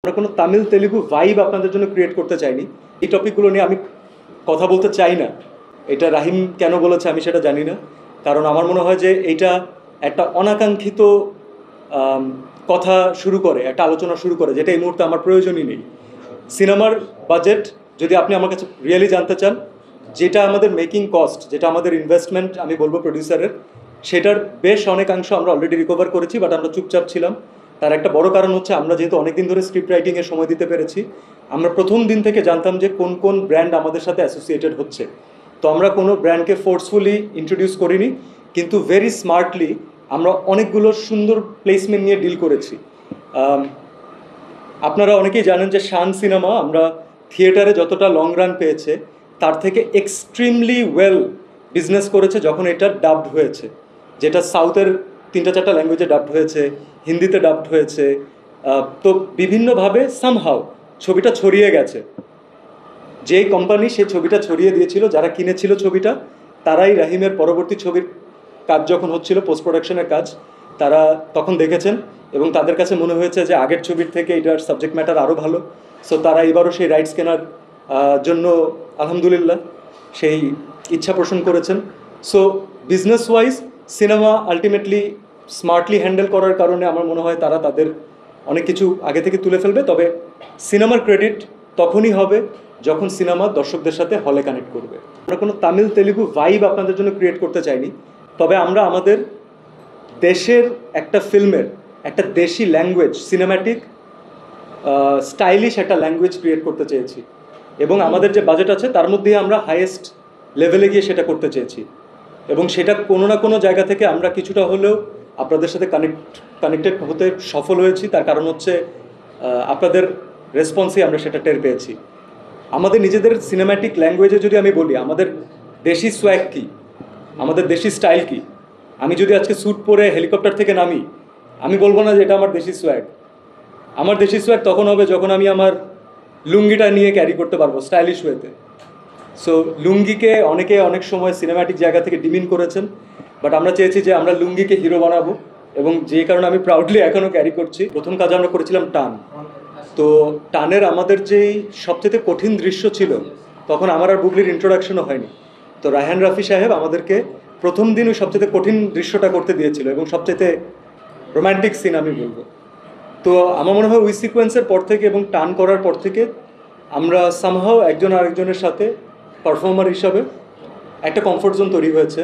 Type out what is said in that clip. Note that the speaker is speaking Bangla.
আমরা কোনো তামিল তেলুগু ভাইব আপনাদের জন্য ক্রিয়েট করতে চাইনি। এই টপিকগুলো নিয়ে আমি কথা বলতে চাই না। এটা রাহিম কেন বলেছে আমি সেটা জানি না, কারণ আমার মনে হয় যে এইটা একটা অনাকাঙ্ক্ষিত কথা শুরু করে, একটা আলোচনা শুরু করে, যেটা এই মুহূর্তে আমার প্রয়োজনই নেই। সিনেমার বাজেট যদি আপনি আমার কাছে রিয়েলি জানতে চান, যেটা আমাদের মেকিং কস্ট, যেটা আমাদের ইনভেস্টমেন্ট আমি বলবো প্রডিউসারের, সেটার বেশ অনেকাংশ আমরা অলরেডি রিকভার করেছি, বাট আমরা চুপচাপ ছিলাম। তার একটা বড় কারণ হচ্ছে আমরা যেহেতু অনেকদিন ধরে স্ক্রিপ্ট রাইটিংয়ে সময় দিতে পেরেছি, আমরা প্রথম দিন থেকে জানতাম যে কোন কোন ব্র্যান্ড আমাদের সাথে অ্যাসোসিয়েটেড হচ্ছে। তো আমরা কোনো ব্র্যান্ডকে ফোর্সফুলি ইন্ট্রোডিউস করিনি, কিন্তু ভেরি স্মার্টলি আমরা অনেকগুলো সুন্দর প্লেসমেন্ট নিয়ে ডিল করেছি। আপনারা অনেকেই জানেন যে শান সিনেমা আমরা থিয়েটারে যতটা লং রান পেয়েছে, তার থেকে এক্সট্রিমলি ওয়েল বিজনেস করেছে যখন এটা ডাবড হয়েছে, যেটা সাউথের 3-4টা ল্যাঙ্গুয়েজে ডাবড হয়েছে, হিন্দিতে ডাবড হয়েছে। তো বিভিন্নভাবে সামহাও ছবিটা ছড়িয়ে গেছে। যেই কোম্পানি সে ছবিটা ছড়িয়ে দিয়েছিল, যারা কিনেছিল ছবিটা, তারাই রাহিমের পরবর্তী ছবির কাজ যখন হচ্ছিল, পোস্ট প্রোডাকশনের কাজ, তারা তখন দেখেছেন এবং তাদের কাছে মনে হয়েছে যে আগের ছবির থেকে এটার সাবজেক্ট ম্যাটার আরও ভালো। সো তারা এবারও সেই রাইটস কেনার জন্য আলহামদুলিল্লাহ সেই ইচ্ছা পোষণ করেছেন। So business wise cinema ultimately smartly handle করার কারণে আমার মনে হয় তারা তাদের অনেক কিছু আগে থেকে তুলে ফেলবে। তবে সিনেমার ক্রেডিট তখনই হবে যখন সিনেমা দর্শকদের সাথে হলে কানেক্ট করবে। আমরা কোনো তামিল তেলুগু ভাইব আপনাদের জন্য ক্রিয়েট করতে চাইনি, তবে আমরা আমাদের দেশের একটা ফিল্মের একটা দেশি ল্যাঙ্গুয়েজ, সিনেম্যাটিক স্টাইলিশ একটা ল্যাঙ্গুয়েজ ক্রিয়েট করতে চেয়েছি, এবং আমাদের যে বাজেট আছে তার মধ্যেই আমরা হাইয়েস্ট লেভেলে গিয়ে সেটা করতে চেয়েছি। এবং সেটা কোনো না কোনো জায়গা থেকে আমরা কিছুটা হলেও আপনাদের সাথে কানেক্টেড হতে সফল হয়েছি। তার কারণ হচ্ছে আপনাদের রেসপন্সে আমরা সেটা টের পেয়েছি। আমাদের নিজেদের সিনেম্যাটিক ল্যাঙ্গুয়েজে যদি আমি বলি, আমাদের দেশি সোয়াগ কী, আমাদের দেশি স্টাইল কী। আমি যদি আজকে স্যুট পরে হেলিকপ্টার থেকে নামি, আমি বলবো না যে এটা আমার দেশি সোয়াগ। আমার দেশি সোয়াগ তখন হবে যখন আমি আমার লুঙ্গিটা নিয়ে ক্যারি করতে পারবো স্টাইলিশ ওয়েতে। সো লুঙ্গিকে অনেকে অনেক সময় সিনেম্যাটিক জায়গা থেকে ডিমিন করেছেন, বাট আমরা চেয়েছি যে আমরা লুঙ্গিকে হিরো বানাবো, এবং যে কারণে আমি প্রাউডলি এখনও ক্যারি করছি। প্রথম কাজ আমরা করেছিলাম টান। তো টানের আমাদের যেই সবচেয়ে কঠিন দৃশ্য ছিল, তখন আমার আর বুবলির ইন্ট্রোডাকশনও হয়নি। তো রায়হান রাফি সাহেব আমাদেরকে প্রথম দিন ওই সবচেয়ে কঠিন দৃশ্যটা করতে দিয়েছিল, এবং সবচেয়ে রোম্যান্টিক সিন আমি বলবো। তো আমার মনে হয় ওই সিকোয়েন্সের পর থেকে এবং টান করার পর থেকে আমরা সামহাও একজন আরেকজনের সাথে পারফর্মার হিসাবে একটা কমফোর্ট জোন তৈরি হয়েছে।